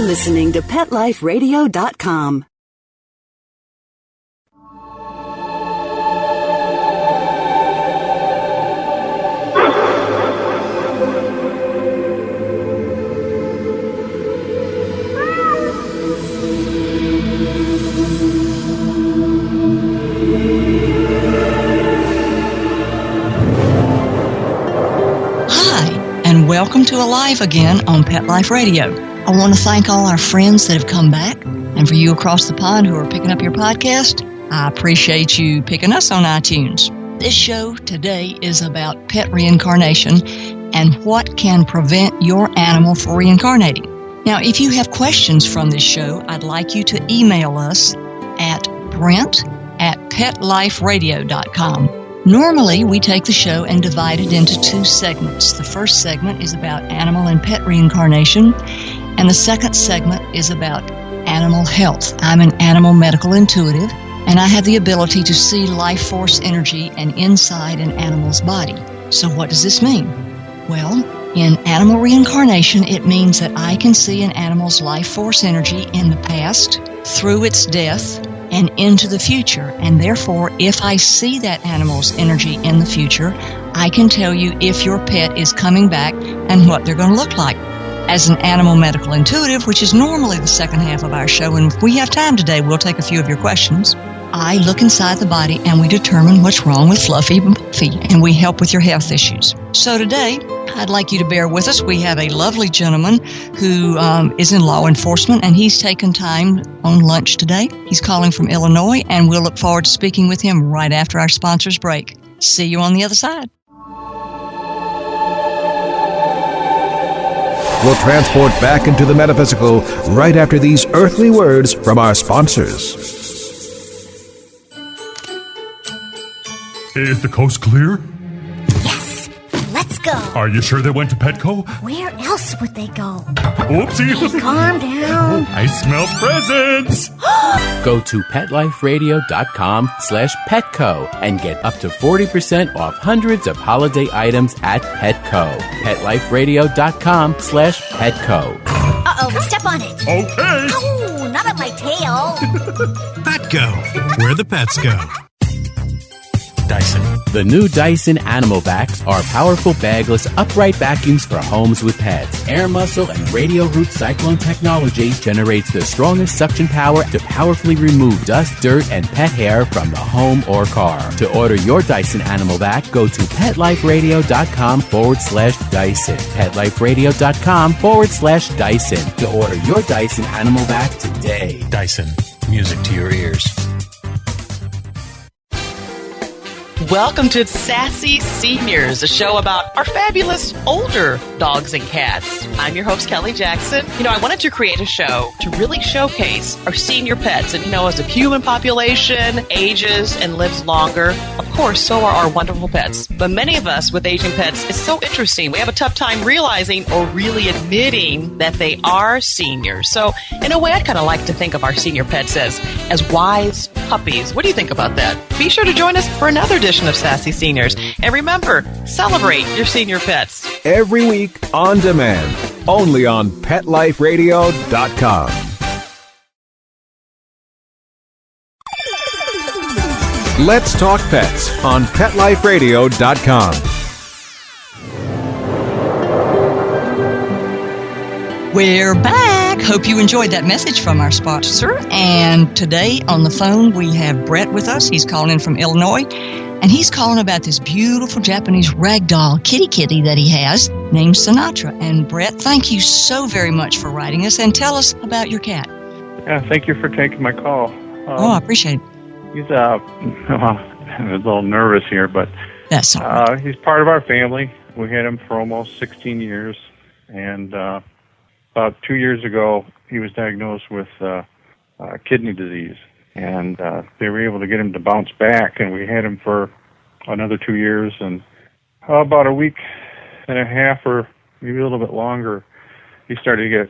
listening to PetLifeRadio.com. Welcome to Alive again on Pet Life Radio. I want to thank all our friends that have come back, and for you across the pond who are picking up your podcast, I appreciate you picking us on iTunes. This show today is about pet reincarnation and what can prevent your animal from reincarnating. Now, if you have questions from this show, I'd like you to email us at brent@petliferadio.com. Normally, we take the show and divide it into two segments. The first segment is about animal and pet reincarnation, and the second segment is about animal health. I'm an animal medical intuitive, and I have the ability to see life force energy and inside an animal's body. So what does this mean? Well, in animal reincarnation, it means that I can see an animal's life force energy in the past, through its death, and into the future. And therefore, if I see that animal's energy in the future, I can tell you if your pet is coming back and what they're going to look like. As an animal medical intuitive, which is normally the second half of our show, and if we have time today, we'll take a few of your questions. I look inside the body and we determine what's wrong with Fluffy and Puffy, and we help with your health issues. So today, I'd like you to bear with us. We have a lovely gentleman who is in law enforcement, and he's taken time on lunch today. He's calling from Illinois, and we'll look forward to speaking with him right after our sponsors break. See you on the other side. We'll transport back into the metaphysical right after these earthly words from our sponsors. Is the coast clear? Yes, let's go. Are you sure they went to Petco? Where else would they go? Oopsie. Hey, calm down. I smell presents. Go to PetLifeRadio.com/Petco and get up to 40% off hundreds of holiday items at Petco. PetLifeRadio.com/Petco. Uh-oh, step on it. Okay. Oh, not on my tail. Petco, where the pets go. Dyson. The new Dyson Animal Vacs are powerful bagless upright vacuums for homes with pets. Air muscle and radio root cyclone technology generates the strongest suction power to powerfully remove dust, dirt, and pet hair from the home or car. To order your Dyson Animal Vac, go to PetLifeRadio.com/Dyson. PetLifeRadio.com/Dyson to order your Dyson Animal Vac today. Dyson, music to your ears. Welcome to Sassy Seniors, a show about our fabulous older dogs and cats. I'm your host, Kelly Jackson. I wanted to create a show to really showcase our senior pets. And, as the human population ages and lives longer, of course, so are our wonderful pets. But many of us with aging pets, it's so interesting. We have a tough time realizing or really admitting that they are seniors. So, in a way, I kind of like to think of our senior pets as wise puppies. What do you think about that? Be sure to join us for another edition of Sassy Seniors. And remember, celebrate your senior pets. Every week on demand, only on PetLifeRadio.com. Let's Talk Pets on PetLifeRadio.com. We're back. Hope you enjoyed that message from our sponsor. And today on the phone, we have Brent with us. He's calling in from Illinois. And he's calling about this beautiful Japanese ragdoll kitty that he has named Sinatra. And Brett, thank you so very much for writing us. And tell us about your cat. Yeah, thank you for taking my call. I appreciate it. He's I'm a little nervous here, but that's all right. He's part of our family. We had him for almost 16 years. And about 2 years ago, he was diagnosed with kidney disease. And they were able to get him to bounce back, and we had him for another 2 years. And about a week and a half or maybe a little bit longer, he started to get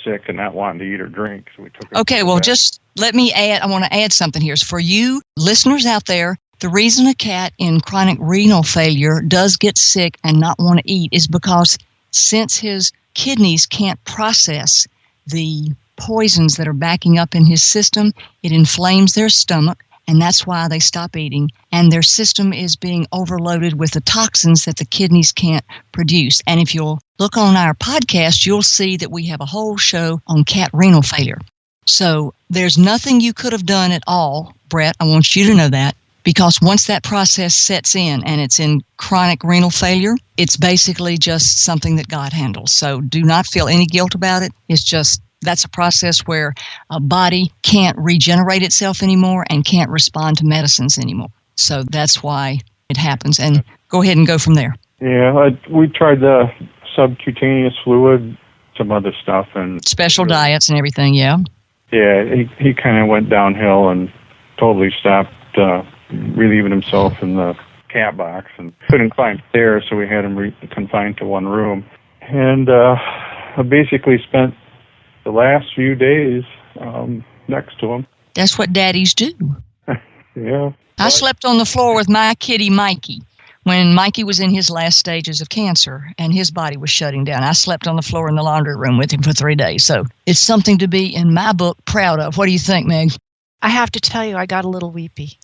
sick and not wanting to eat or drink. So we took him. Okay, well, just let me add, I want to add something here. So for you listeners out there, the reason a cat in chronic renal failure does get sick and not want to eat is because since his kidneys can't process the poisons that are backing up in his system, it inflames their stomach, and that's why they stop eating. And their system is being overloaded with the toxins that the kidneys can't produce. And if you'll look on our podcast, you'll see that we have a whole show on cat renal failure. So there's nothing you could have done at all, Brett. I want you to know that. Because once that process sets in and it's in chronic renal failure, it's basically just something that God handles. So do not feel any guilt about it. It's just that's a process where a body can't regenerate itself anymore and can't respond to medicines anymore. So that's why it happens. And go ahead and go from there. Yeah, we tried the subcutaneous fluid, some other stuff. And special diets and everything, yeah. Yeah, he kind of went downhill and totally stopped relieving himself in the cat box and couldn't climb stairs, so we had him confined to one room. And I basically spent the last few days next to him. That's what daddies do. Yeah. I slept on the floor with my kitty Mikey when Mikey was in his last stages of cancer and his body was shutting down. I slept on the floor in the laundry room with him for 3 days. So it's something to be, in my book, proud of. What do you think, Meg? I have to tell you, I got a little weepy.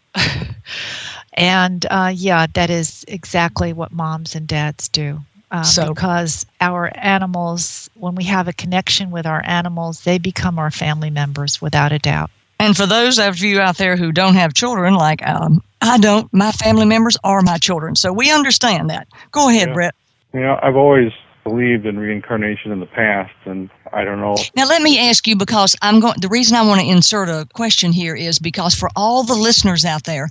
And yeah, that is exactly what moms and dads do. Because our animals, when we have a connection with our animals, they become our family members without a doubt. And for those of you out there who don't have children, like I don't, my family members are my children. So we understand that. Go ahead, Brett. You know, I've always believed in reincarnation in the past, and I don't know. Now, let me ask you, because the reason I want to insert a question here is because for all the listeners out there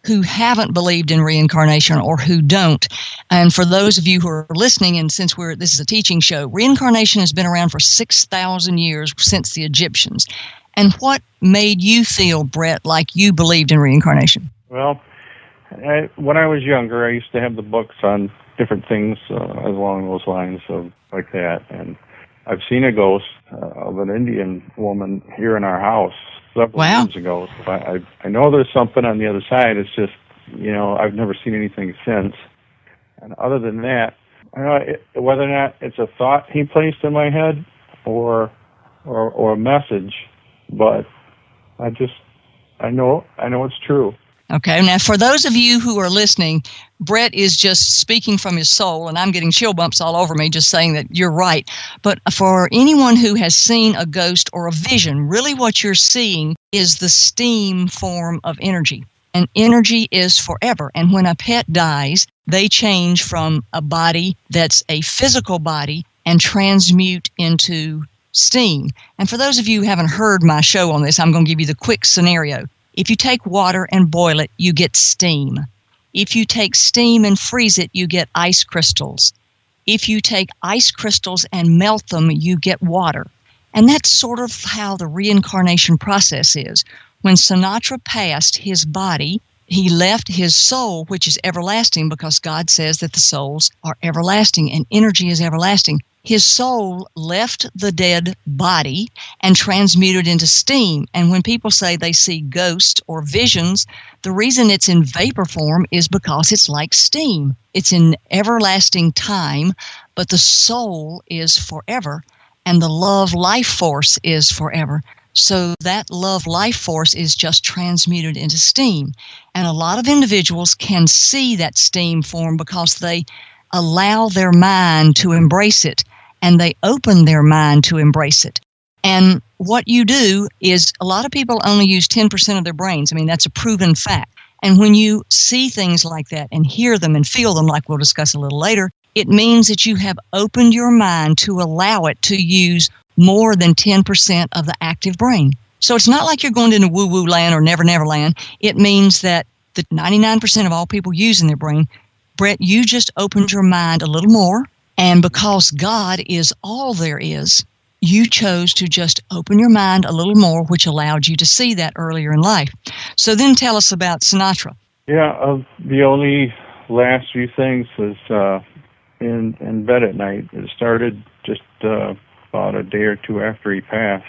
who haven't believed in reincarnation or who don't, and for those of you who are listening, and since this is a teaching show, reincarnation has been around for 6,000 years since the Egyptians. And what made you feel, Brett, like you believed in reincarnation? Well, when I was younger, I used to have the books on different things along those lines of like that. And I've seen a ghost of an Indian woman here in our house several years ago. So I know there's something on the other side. It's just, you know, I've never seen anything since. And other than that, I don't know whether or not it's a thought he placed in my head or a message, but I know it's true. Okay, now for those of you who are listening, Brett is just speaking from his soul, and I'm getting chill bumps all over me just saying that you're right. But for anyone who has seen a ghost or a vision, really what you're seeing is the steam form of energy. And energy is forever. And when a pet dies, they change from a body that's a physical body and transmute into steam. And for those of you who haven't heard my show on this, I'm going to give you the quick scenario. If you take water and boil it, you get steam. If you take steam and freeze it, you get ice crystals. If you take ice crystals and melt them, you get water. And that's sort of how the reincarnation process is. When Sinatra passed his body, he left his soul, which is everlasting, because God says that the souls are everlasting and energy is everlasting. His soul left the dead body and transmuted into steam. And when people say they see ghosts or visions, the reason it's in vapor form is because it's like steam. It's in everlasting time, but the soul is forever, and the love life force is forever. So that love life force is just transmuted into steam. And a lot of individuals can see that steam form because they allow their mind to embrace it, and they open their mind to embrace it. And what you do is a lot of people only use 10% of their brains. I mean, that's a proven fact. And when you see things like that and hear them and feel them, like we'll discuss a little later, it means that you have opened your mind to allow it to use more than 10% of the active brain. So it's not like you're going into woo-woo land or never land. It means that the 99% of all people using their brain, Brett, you just opened your mind a little more. And because God is all there is, you chose to just open your mind a little more, which allowed you to see that earlier in life. So then tell us about Sinatra. Yeah, the only last few things was in bed at night. It started just about a day or two after he passed.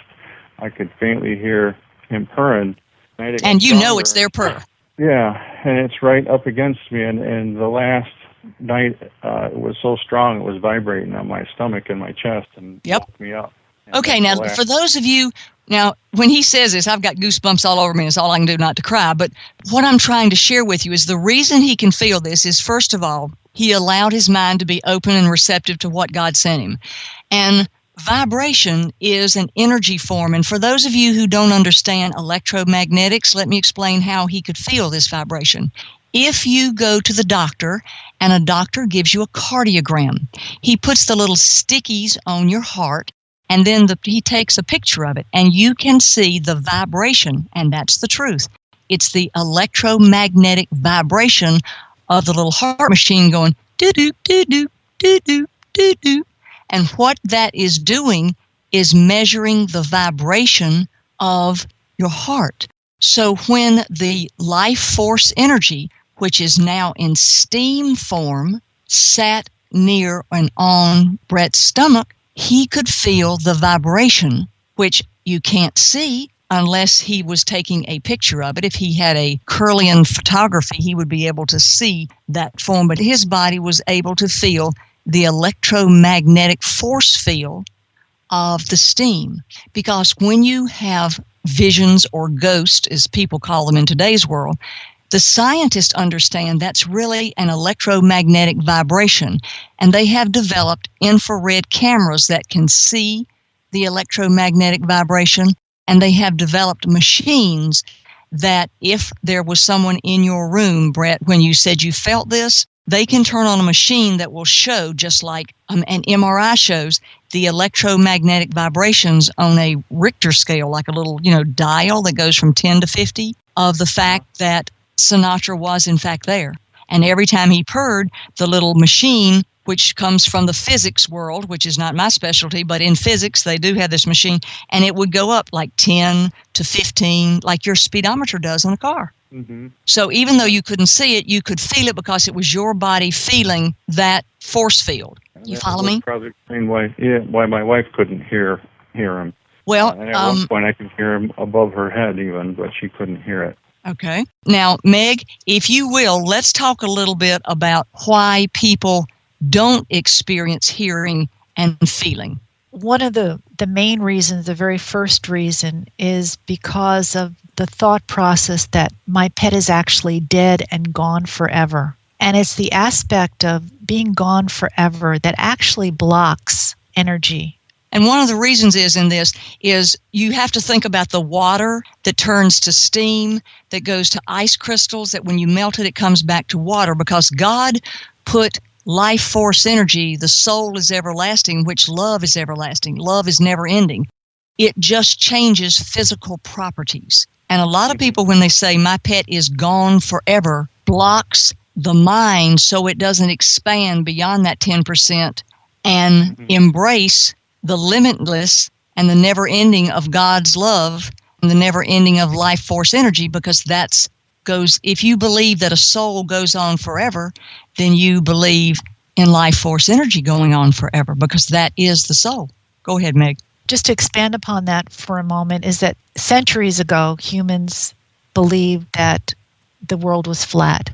I could faintly hear him purring. And you know it's their purr. Yeah, and it's right up against me. And the last night, it was so strong, it was vibrating on my stomach and my chest and woke me up. Okay, now for those of you, now when he says this, I've got goosebumps all over me. It's all I can do not to cry. But what I'm trying to share with you is the reason he can feel this is, first of all, he allowed his mind to be open and receptive to what God sent him. And vibration is an energy form. And for those of you who don't understand electromagnetics, let me explain how he could feel this vibration. If you go to the doctor and a doctor gives you a cardiogram, he puts the little stickies on your heart, and then he takes a picture of it, and you can see the vibration, and that's the truth. It's the electromagnetic vibration of the little heart machine going doo-doo, doo-doo, doo-doo, doo-doo. And what that is doing is measuring the vibration of your heart. So when the life force energy, which is now in steam form, sat near and on Brett's stomach, he could feel the vibration, which you can't see unless he was taking a picture of it. If he had a Kirlian photography, he would be able to see that form. But his body was able to feel the electromagnetic force field of the steam. Because when you have visions or ghosts, as people call them in today's world, the scientists understand that's really an electromagnetic vibration. And they have developed infrared cameras that can see the electromagnetic vibration. And they have developed machines that if there was someone in your room, Brett, when you said you felt this, they can turn on a machine that will show, just like an MRI shows, the electromagnetic vibrations on a Richter scale, like a little, dial that goes from 10 to 50, of the fact that Sinatra was in fact there. And every time he purred, the little machine, which comes from the physics world, which is not my specialty, but in physics they do have this machine, and it would go up like 10 to 15, like your speedometer does on a car. Mm-hmm. So even though you couldn't see it, you could feel it because it was your body feeling that force field. You follow me? Probably explain why my wife couldn't hear him. Well, and at one point I could hear him above her head even, but she couldn't hear it. Okay. Now, Meg, if you will, let's talk a little bit about why people don't experience hearing and feeling. One of the main reasons, the very first reason, is because of the thought process that my pet is actually dead and gone forever. And it's the aspect of being gone forever that actually blocks energy. And one of the reasons is you have to think about the water that turns to steam, that goes to ice crystals, that when you melt it, it comes back to water, because God put life force energy, the soul is everlasting, which love is everlasting. Love is never ending. It just changes physical properties. And a lot of people, when they say my pet is gone forever, blocks the mind so it doesn't expand beyond that 10% and embrace the limitless and the never ending of God's love and the never ending of life force energy, because if you believe that a soul goes on forever, then you believe in life force energy going on forever, because that is the soul. Go ahead, Meg. Just to expand upon that for a moment, is that centuries ago, humans believed that the world was flat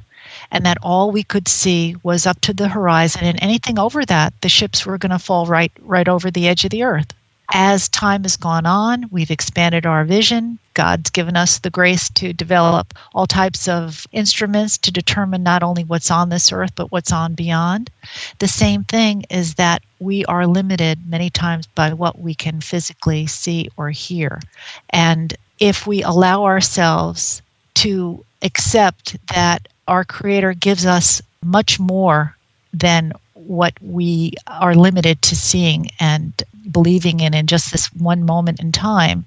and that all we could see was up to the horizon, and anything over that, the ships were going to fall right over the edge of the earth. As time has gone on, we've expanded our vision. God's given us the grace to develop all types of instruments to determine not only what's on this earth, but what's on beyond. The same thing is that we are limited many times by what we can physically see or hear. And if we allow ourselves to accept that our Creator gives us much more than what we are limited to seeing and believing in just this one moment in time,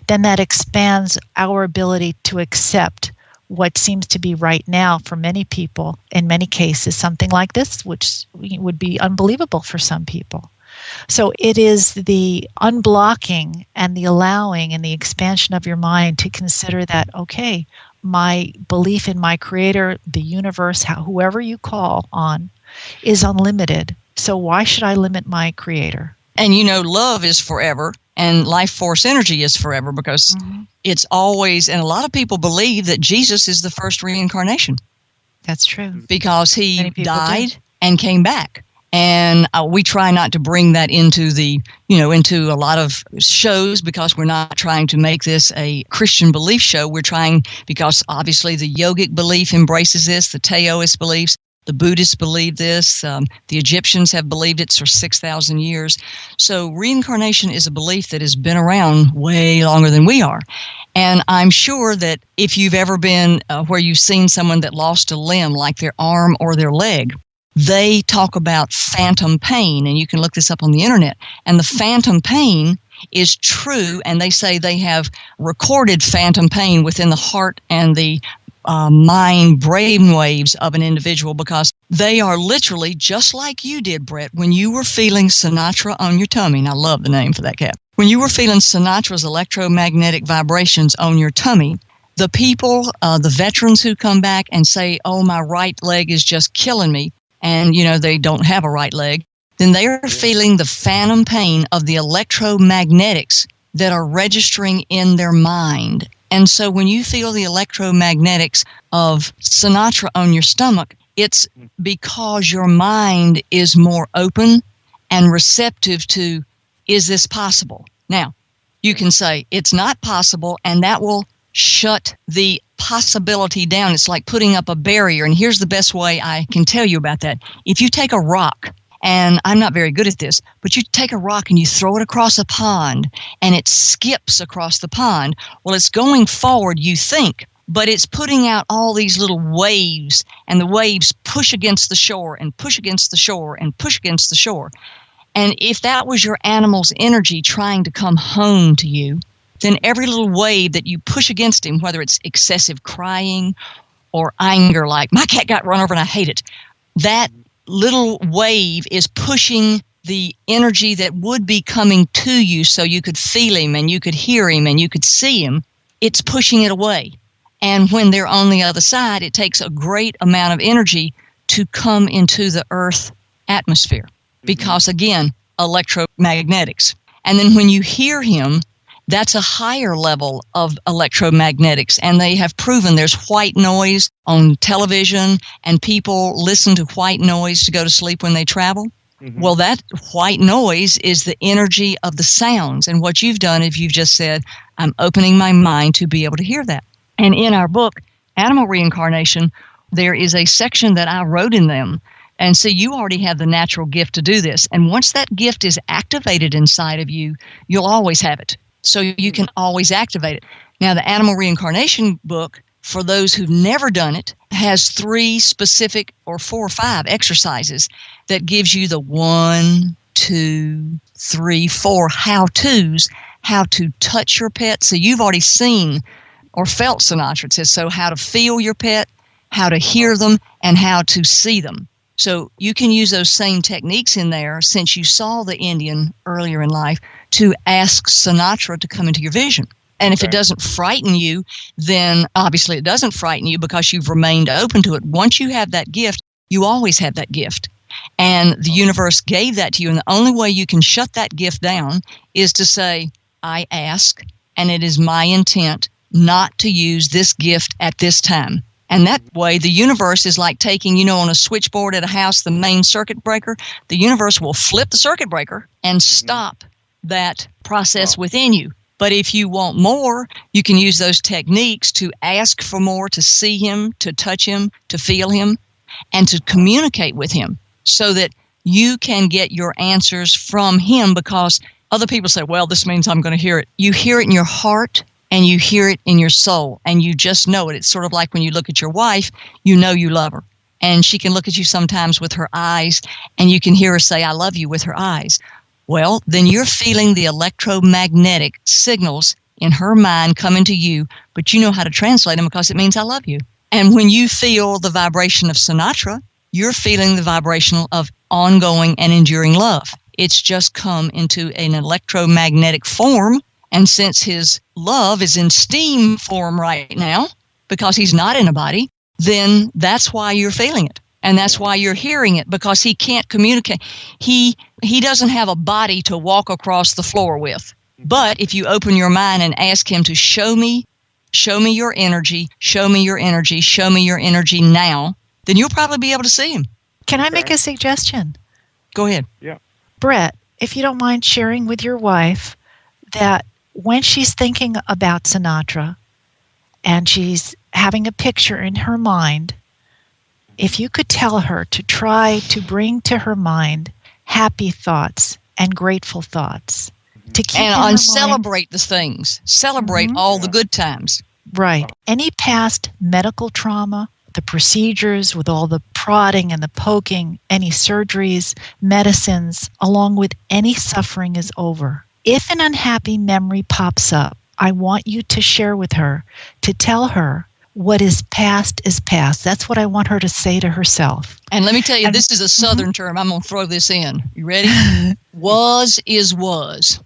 then that expands our ability to accept what seems to be right now for many people, in many cases, something like this, which would be unbelievable for some people. So it is the unblocking and the allowing and the expansion of your mind to consider that, okay, my belief in my Creator, the universe, whoever you call on, is unlimited. So why should I limit my Creator? And love is forever, and life force energy is forever, because it's always, and a lot of people believe that Jesus is the first reincarnation. That's true. Because he died and came back. And we try not to bring that into into a lot of shows, because we're not trying to make this a Christian belief show. We're trying, because obviously the yogic belief embraces this, the Taoist beliefs, the Buddhists believe this, the Egyptians have believed it for 6,000 years. So reincarnation is a belief that has been around way longer than we are. And I'm sure that if you've ever been where you've seen someone that lost a limb, like their arm or their leg, they talk about phantom pain, and you can look this up on the internet. And the phantom pain is true, and they say they have recorded phantom pain within the heart and the mind brain waves of an individual, because they are literally just like you did, Brett, when you were feeling Sinatra on your tummy. And I love the name for that cat. When you were feeling Sinatra's electromagnetic vibrations on your tummy, the people, the veterans who come back and say, oh, my right leg is just killing me, and, they don't have a right leg, then they are feeling the phantom pain of the electromagnetics that are registering in their mind. And so when you feel the electromagnetics of Sinatra on your stomach, it's because your mind is more open and receptive to, is this possible? Now, you can say, it's not possible, and that will shut the possibility down. It's like putting up a barrier. And here's the best way I can tell you about that. If you take a rock, and I'm not very good at this, but you take a rock and you throw it across a pond, and it skips across the pond. Well, it's going forward, you think, but it's putting out all these little waves, and the waves push against the shore and push against the shore and push against the shore. And if that was your animal's energy trying to come home to you, then every little wave that you push against him, whether it's excessive crying or anger, like, my cat got run over and I hate it, that little wave is pushing the energy that would be coming to you so you could feel him and you could hear him and you could see him. It's pushing it away. And when they're on the other side, it takes a great amount of energy to come into the earth atmosphere because, again, electromagnetics. And then when you hear him, that's a higher level of electromagnetics, and they have proven there's white noise on television, and people listen to white noise to go to sleep when they travel. Mm-hmm. Well, that white noise is the energy of the sounds, and what you've done is you've just said, I'm opening my mind to be able to hear that. And in our book, Animal Reincarnation, there is a section that I wrote in them. And so you already have the natural gift to do this, and once that gift is activated inside of you, you'll always have it. So you can always activate it. Now, the Animal Reincarnation book, for those who've never done it, has 3 specific or 4 or 5 exercises that gives you the 1, 2, 3, 4 how-tos, how to touch your pet. So you've already seen or felt Sinatra. It says, so how to feel your pet, how to hear them, and how to see them. So you can use those same techniques in there, since you saw the Indian earlier in life, to ask Sinatra to come into your vision. And if it doesn't frighten you, then obviously it doesn't frighten you because you've remained open to it. Once you have that gift, you always have that gift. And the universe gave that to you. And the only way you can shut that gift down is to say, I ask, and it is my intent not to use this gift at this time. And that way, the universe is like taking, on a switchboard at a house, the main circuit breaker. The universe will flip the circuit breaker and stop that process within you. But if you want more, you can use those techniques to ask for more, to see him, to touch him, to feel him, and to communicate with him so that you can get your answers from him, because other people say, well, this means I'm going to hear it. You hear it in your heart and you hear it in your soul, and you just know it. It's sort of like when you look at your wife, you know you love her. And she can look at you sometimes with her eyes, and you can hear her say, I love you, with her eyes. Well, then you're feeling the electromagnetic signals in her mind coming to you, but you know how to translate them because it means I love you. And when you feel the vibration of Sinatra, you're feeling the vibration of ongoing and enduring love. It's just come into an electromagnetic form. And since his love is in steam form right now, because he's not in a body, then that's why you're feeling it. And that's why you're hearing it, because he can't communicate. He doesn't have a body to walk across the floor with. But if you open your mind and ask him to show me your energy, show me your energy, show me your energy now, then you'll probably be able to see him. Can I make a suggestion? Go ahead. Yeah. Brett, if you don't mind sharing with your wife that when she's thinking about Sinatra and she's having a picture in her mind, if you could tell her to try to bring to her mind happy thoughts and grateful thoughts. To keep and celebrate the things. Celebrate all the good times. Right. Any past medical trauma, the procedures with all the prodding and the poking, any surgeries, medicines, along with any suffering is over. If an unhappy memory pops up, I want you to share with her, to tell her what is past is past. That's what I want her to say to herself. And let me tell you, this is a Southern term. I'm going to throw this in. You ready? Was is was.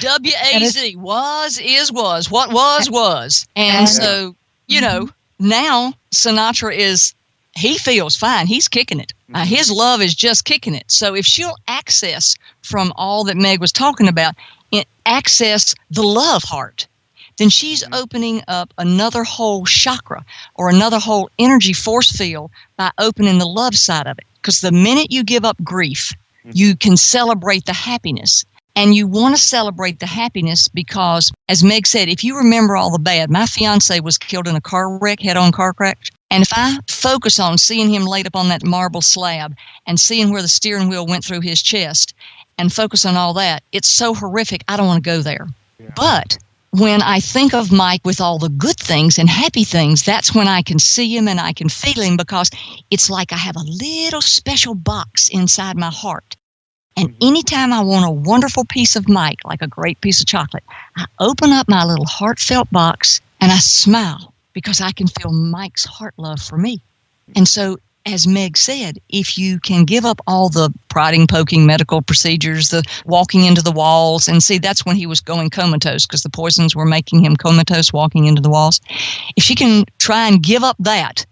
W-A-Z. Was is was. What was. And so, you know, now Sinatra he feels fine. He's kicking it. His love is just kicking it. So if she'll access from all that Meg was talking about, access the love heart, then she's opening up another whole chakra or another whole energy force field by opening the love side of it. Because the minute you give up grief, you can celebrate the happiness. And you want to celebrate the happiness because, as Meg said, if you remember all the bad, my fiance was killed in a car wreck, head-on car crash. And if I focus on seeing him laid up on that marble slab and seeing where the steering wheel went through his chest and focus on all that, it's so horrific, I don't want to go there. Yeah. But when I think of Mike with all the good things and happy things, that's when I can see him and I can feel him, because it's like I have a little special box inside my heart. And anytime I want a wonderful piece of Mike, like a great piece of chocolate, I open up my little heartfelt box and I smile because I can feel Mike's heart love for me. And so, as Meg said, if you can give up all the prodding, poking medical procedures, the walking into the walls, and see, that's when he was going comatose because the poisons were making him comatose, walking into the walls. If she can try and give up that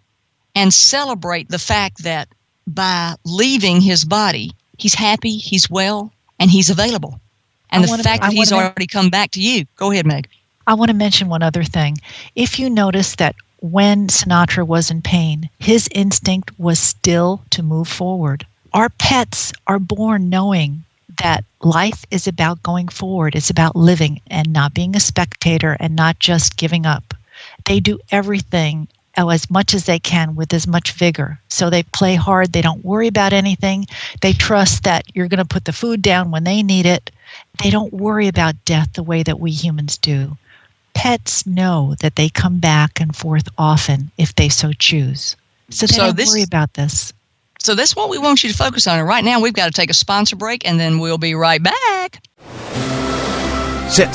and celebrate the fact that by leaving his body, he's happy, he's well, and he's available. And the fact that he's already come back to you. Go ahead, Meg. I want to mention one other thing. If you notice that when Sinatra was in pain, his instinct was still to move forward. Our pets are born knowing that life is about going forward. It's about living and not being a spectator and not just giving up. They do everything as much as they can with as much vigor. So they play hard. They don't worry about anything. They trust that you're going to put the food down when they need it. They don't worry about death the way that we humans do. Pets know that they come back and forth often if they so choose. So they don't worry about this. So that's what we want you to focus on. And right now we've got to take a sponsor break, and then we'll be right back. Sit.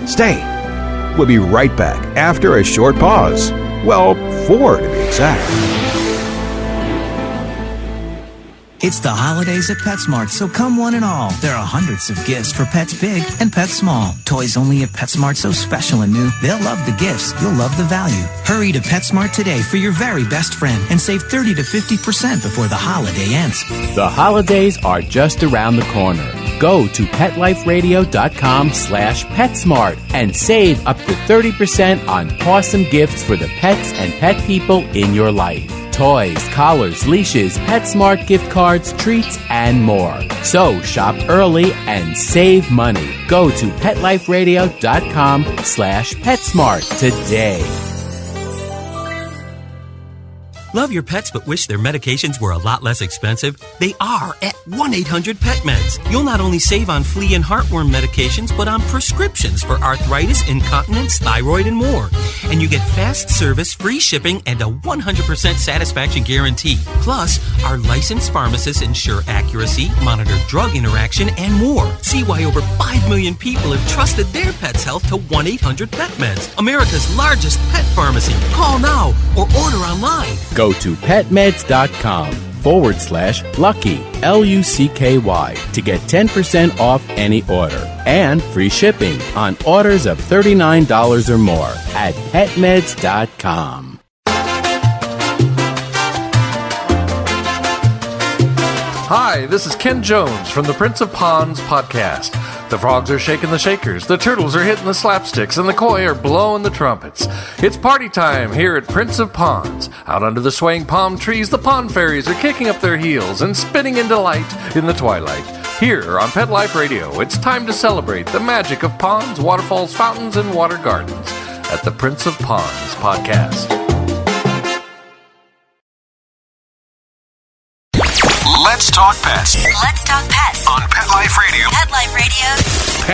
Stay. We'll be right back after a short pause. Well, 4 to be exact. It's the holidays at PetSmart, so come one and all. There are hundreds of gifts for pets big and pets small. Toys only at PetSmart, so special and new. They'll love the gifts. You'll love the value. Hurry to PetSmart today for your very best friend and save 30 to 50% before the holiday ends. The holidays are just around the corner. Go to PetLifeRadio.com/PetSmart and save up to 30% on awesome gifts for the pets and pet people in your life. Toys, collars, leashes, PetSmart gift cards, treats, and more. So shop early and save money. Go to PetLifeRadio.com/PetSmart today. Love your pets but wish their medications were a lot less expensive? They are at 1-800-PET-MEDS. You'll not only save on flea and heartworm medications, but on prescriptions for arthritis, incontinence, thyroid, and more. And you get fast service, free shipping, and a 100% satisfaction guarantee. Plus, our licensed pharmacists ensure accuracy, monitor drug interaction, and more. See why over 5 million people have trusted their pet's health to 1-800-PET-MEDS, America's largest pet pharmacy. Call now or order online. Go to PetMeds.com/Lucky, LUCKY, to get 10% off any order and free shipping on orders of $39 or more at PetMeds.com. Hi, this is Ken Jones from the Prince of Ponds podcast. The frogs are shaking the shakers, the turtles are hitting the slapsticks, and the koi are blowing the trumpets. It's party time here at Prince of Ponds. Out under the swaying palm trees, the pond fairies are kicking up their heels and spinning in delight in the twilight. Here on Pet Life Radio, it's time to celebrate the magic of ponds, waterfalls, fountains, and water gardens at the Prince of Ponds podcast. Let's talk pets. Let's talk pets On Pet Life Radio. Pet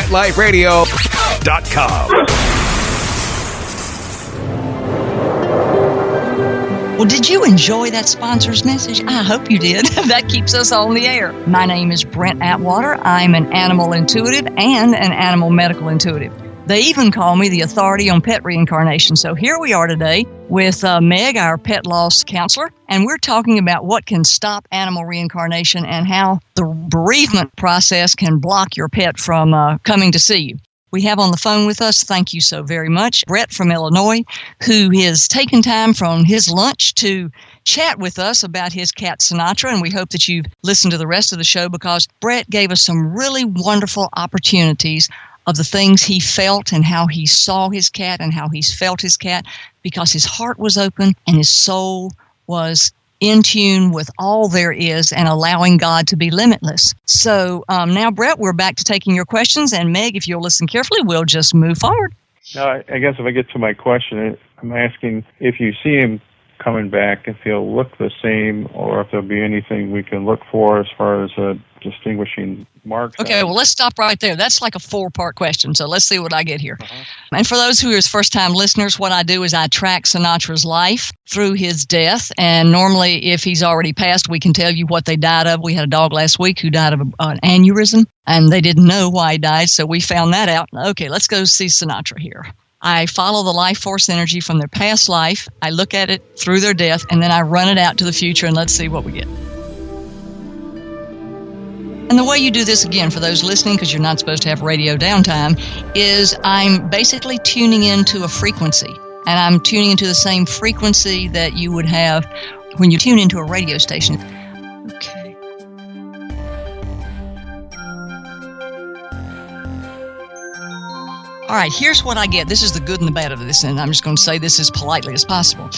Life Radio. PetLifeRadio.com. Well, did you enjoy that sponsor's message? I hope you did. That keeps us on the air. My name is Brent Atwater. I'm an animal intuitive and an animal medical intuitive. They even call me the authority on pet reincarnation. So here we are today with Meg, our pet loss counselor, and we're talking about what can stop animal reincarnation and how the bereavement process can block your pet from coming to see you. We have on the phone with us, thank you so very much, Brent from Illinois, who has taken time from his lunch to chat with us about his cat Sinatra, and we hope that you've listened to the rest of the show because Brent gave us some really wonderful opportunities of the things he felt and how he saw his cat and how he's felt his cat because his heart was open and his soul was in tune with all there is and allowing God to be limitless. So now, Brett, we're back to taking your questions. And Meg, if you'll listen carefully, we'll just move forward. Now, I guess if I get to my question, I'm asking if you see him coming back, if he'll look the same or if there'll be anything we can look for as far as distinguishing marks. Okay, well, let's stop right there. That's like a 4-part question, so let's see what I get here. And for those who are his first-time listeners, what I do is I track Sinatra's life through his death, and normally if he's already passed, we can tell you what they died of. We had a dog last week who died of an aneurysm, and they didn't know why he died, so we found that out. Okay, let's go see Sinatra here. I follow the life force energy from their past life, I look at it through their death, and then I run it out to the future, and let's see what we get. And the way you do this, again, for those listening, because you're not supposed to have radio downtime, is I'm basically tuning into a frequency. And I'm tuning into the same frequency that you would have when you tune into a radio station. Okay. All right, here's what I get. This is the good and the bad of this, and I'm just going to say this as politely as possible.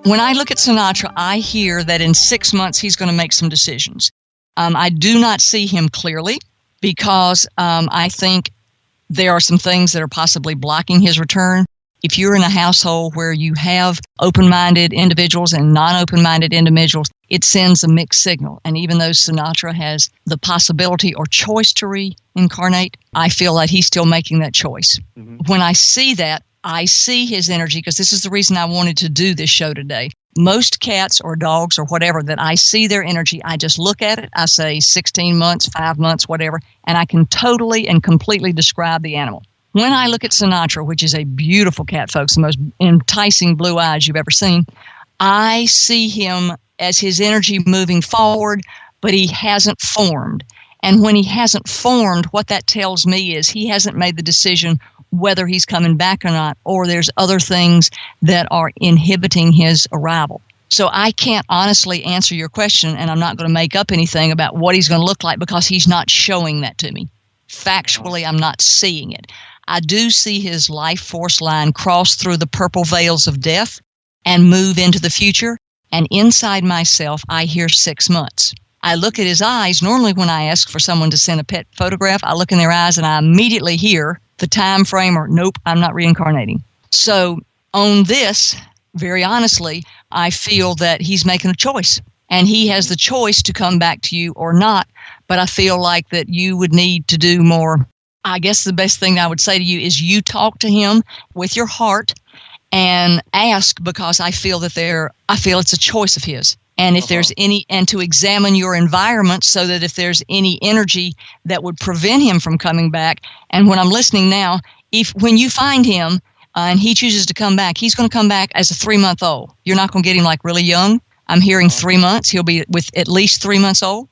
When I look at Sinatra, I hear that in 6 months he's going to make some decisions. I do not see him clearly because I think there are some things that are possibly blocking his return. If you're in a household where you have open-minded individuals and non-open-minded individuals, it sends a mixed signal. And even though Sinatra has the possibility or choice to reincarnate, I feel like he's still making that choice. Mm-hmm. When I see that, I see his energy, because this is the reason I wanted to do this show today. Most cats or dogs or whatever that I see their energy, I just look at it, I say 16 months, 5 months, whatever, and I can totally and completely describe the animal. When I look at Sinatra, which is a beautiful cat, folks, the most enticing blue eyes you've ever seen, I see him as his energy moving forward, but he hasn't formed. And when he hasn't formed, what that tells me is he hasn't made the decision whether he's coming back or not, or there's other things that are inhibiting his arrival. So I can't honestly answer your question, and I'm not going to make up anything about what he's going to look like because he's not showing that to me. Factually, I'm not seeing it. I do see his life force line cross through the purple veils of death and move into the future, and inside myself, I hear 6 months. I look at his eyes. Normally when I ask for someone to send a pet photograph, I look in their eyes and I immediately hear the time frame or nope, I'm not reincarnating. So on this, very honestly, I feel that he's making a choice. And he has the choice to come back to you or not. But I feel like that you would need to do more. I guess the best thing I would say to you is you talk to him with your heart and ask, because I feel it's a choice of his. And if there's any, and to examine your environment so that if there's any energy that would prevent him from coming back. And when I'm listening now, when you find him and he chooses to come back, he's going to come back as a 3-month-old. You're not going to get him like really young. I'm hearing 3 months. He'll be with at least 3 months old.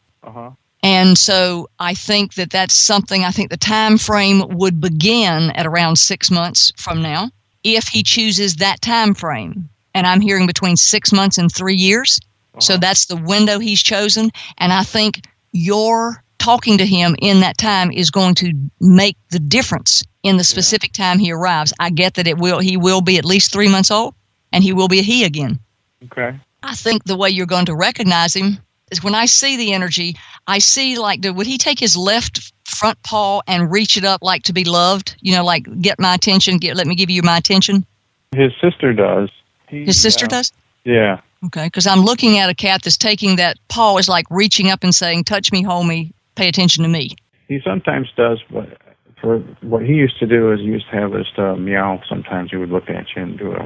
And so I think that that's something, I think the time frame would begin at around 6 months from now if he chooses that time frame. And I'm hearing between 6 months and 3 years. So that's the window he's chosen. And I think your talking to him in that time is going to make the difference in the specific time he arrives. I get that he will be at least 3 months old, and he will be a he again. Okay. I think the way you're going to recognize him is when I see the energy, I see would he take his left front paw and reach it up like to be loved? Like get my attention, let me give you my attention? His sister does. His sister does? Yeah. Okay, because I'm looking at a cat that's taking that paw is like reaching up and saying, touch me, hold me, pay attention to me. He sometimes does, but for what he used to do is he used to have this meow. Sometimes he would look at you and do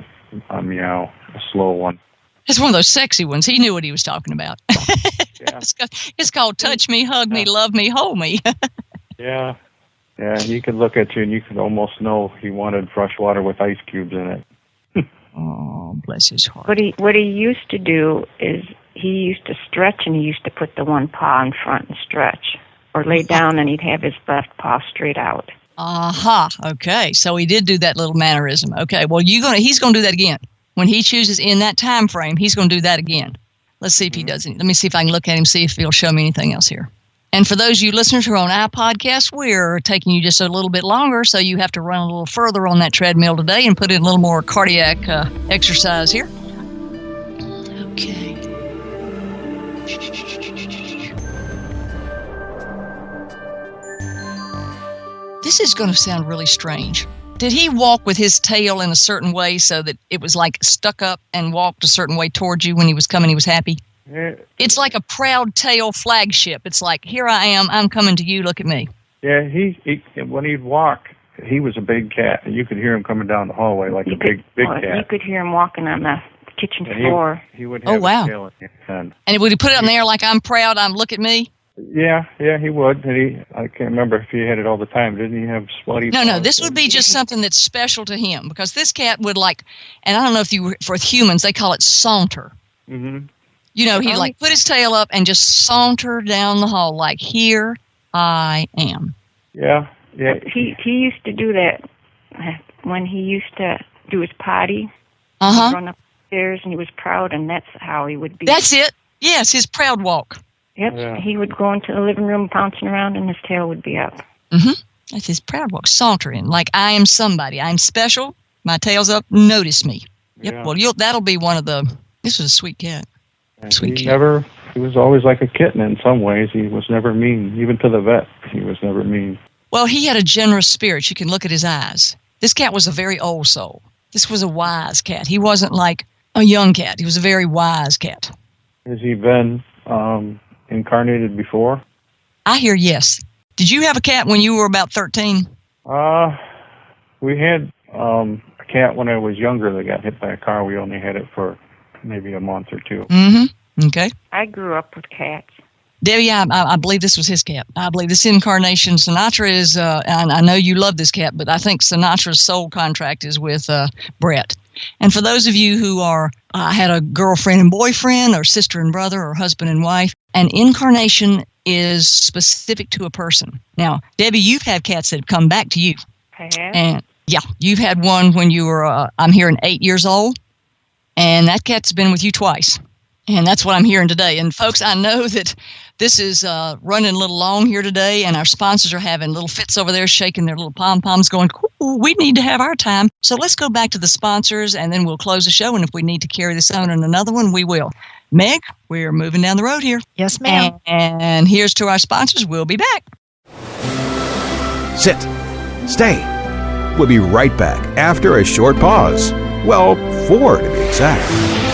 a meow, a slow one. It's one of those sexy ones. He knew what he was talking about. Yeah. It's called touch me, hug me, love me, hold me. Yeah. Yeah, he could look at you and you could almost know he wanted fresh water with ice cubes in it. Oh, bless his heart. What he used to do is he used to stretch, and he used to put the one paw in front and stretch, or lay down and he'd have his left paw straight out. Aha. Okay, so he did do that little mannerism. Okay, well he's going to do that again. When he chooses in that time frame, he's going to do that again. Let's see if he does it. Let me see if I can look at him, see if he'll show me anything else here. And for those of you listeners who are on our podcast, we're taking you just a little bit longer, so you have to run a little further on that treadmill today and put in a little more cardiac exercise here. Okay. This is going to sound really strange. Did he walk with his tail in a certain way so that it was like stuck up and walked a certain way towards you when he was coming, he was happy? Yeah. It's like a proud tail flagship. It's like, here I am, I'm coming to you, look at me. Yeah, he when he'd walk, he was a big cat, and you could hear him coming down the hallway like a big cat. You could hear him walking on the kitchen floor. He would have his tail in his hand. And would he put it on there like, I'm proud, look at me? Yeah, he would. And I can't remember if he had it all the time. Didn't he have sweaty paws? No, this would be just something that's special to him, because this cat would and I don't know if for humans, they call it saunter. Mm-hmm. He'd put his tail up and just saunter down the hall like, here I am. Yeah. He used to do that when he used to do his potty. Uh-huh. He'd run up the stairs, and he was proud, and that's how he would be. That's it. Yes, his proud walk. Yep. Yeah. He would go into the living room, bouncing around, and his tail would be up. Mm-hmm. That's his proud walk, sauntering, like I am somebody. I'm special. My tail's up. Notice me. Yep. Yeah. Well, that'll be one of the. This was a sweet cat. He was always like a kitten in some ways. He was never mean. Even to the vet, he was never mean. Well, he had a generous spirit. You can look at his eyes. This cat was a very old soul. This was a wise cat. He wasn't like a young cat. He was a very wise cat. Has he been incarnated before? I hear yes. Did you have a cat when you were about 13? We had a cat when I was younger that got hit by a car. We only had it for maybe a month or two. Mm-hmm. Okay. I grew up with cats. Debbie, I believe this was his cat. I believe this incarnation, Sinatra is, and I know you love this cat, but I think Sinatra's soul contract is with Brent. And for those of you who had a girlfriend and boyfriend, or sister and brother, or husband and wife, an incarnation is specific to a person. Now, Debbie, you've had cats that have come back to you. I have. And yeah, you've had one when you were, I'm hearing 8 years old, and that cat's been with you twice. And that's what I'm hearing today. And folks, I know that this is running a little long here today, and our sponsors are having little fits over there, shaking their little pom-poms, going, ooh, we need to have our time. So let's go back to the sponsors, and then we'll close the show. And if we need to carry this on in another one, we will. Meg, we're moving down the road here. Yes, ma'am. And here's to our sponsors. We'll be back. Sit. Stay. We'll be right back after a short pause. Well, 4 to be exact.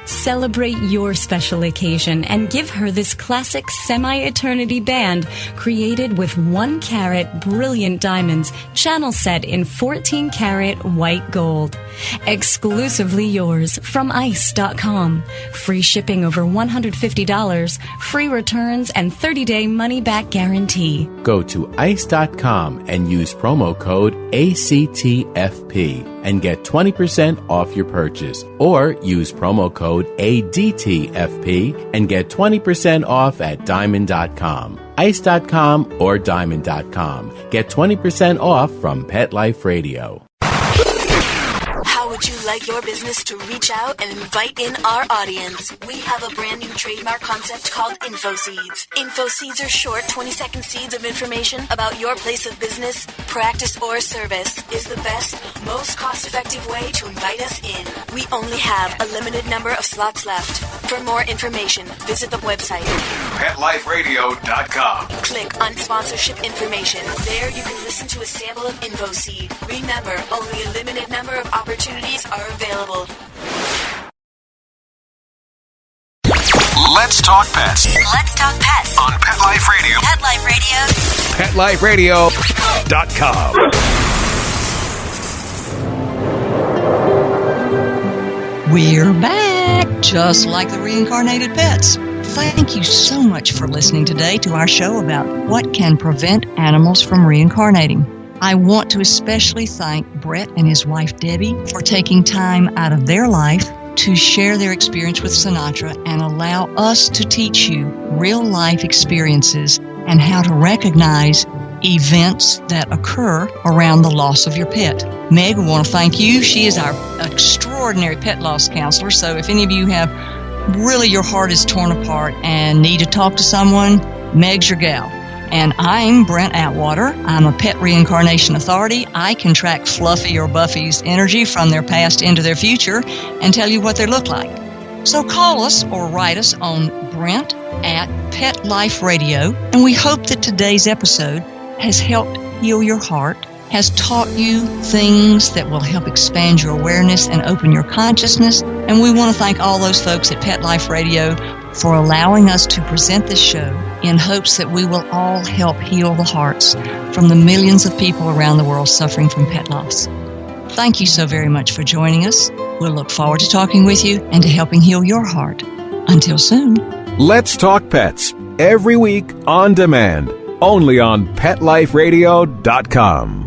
Celebrate your special occasion and give her this classic semi-eternity band created with 1-carat brilliant diamonds, channel set in 14-carat white gold. Exclusively yours from ice.com. Free shipping over $150, free returns, and 30-day money-back guarantee. Go to ice.com and use promo code ACTFP and get 20% off your purchase. Or use promo code ADTFP and get 20% off at diamond.com. Ice.com or diamond.com. Get 20% off from Pet Life Radio. How would you like your business to reach out and invite in our audience, we have a brand new trademark concept called InfoSeeds. InfoSeeds are short 20-second seeds of information about your place of business, practice, or service. Is the best, most cost-effective way to invite us in. We only have a limited number of slots left. For more information, visit the website PetLifeRadio.com. Click on sponsorship information. There you can listen to a sample of InfoSeed. Remember, only a limited number of opportunities are available. Let's talk pets. Let's talk pets On Pet Life Radio. Pet Life Radio. PetLifeRadio.com. We're back, just like the reincarnated pets. Thank you so much for listening today to our show about what can prevent animals from reincarnating. I want to especially thank Brent and his wife Debbie for taking time out of their life to share their experience with Sinatra and allow us to teach you real-life experiences and how to recognize events that occur around the loss of your pet. Meg, I want to thank you. She is our extraordinary pet loss counselor, so if any of you have really your heart is torn apart and need to talk to someone, Meg's your gal. And I'm Brent Atwater. I'm a pet reincarnation authority. I can track Fluffy or Buffy's energy from their past into their future and tell you what they look like. So call us or write us on Brent at Pet Life Radio. And we hope that today's episode has helped heal your heart, has taught you things that will help expand your awareness and open your consciousness. And we want to thank all those folks at Pet Life Radio for allowing us to present this show in hopes that we will all help heal the hearts from the millions of people around the world suffering from pet loss. Thank you so very much for joining us. We'll look forward to talking with you and to helping heal your heart. Until soon. Let's Talk Pets, every week on demand, only on PetLifeRadio.com.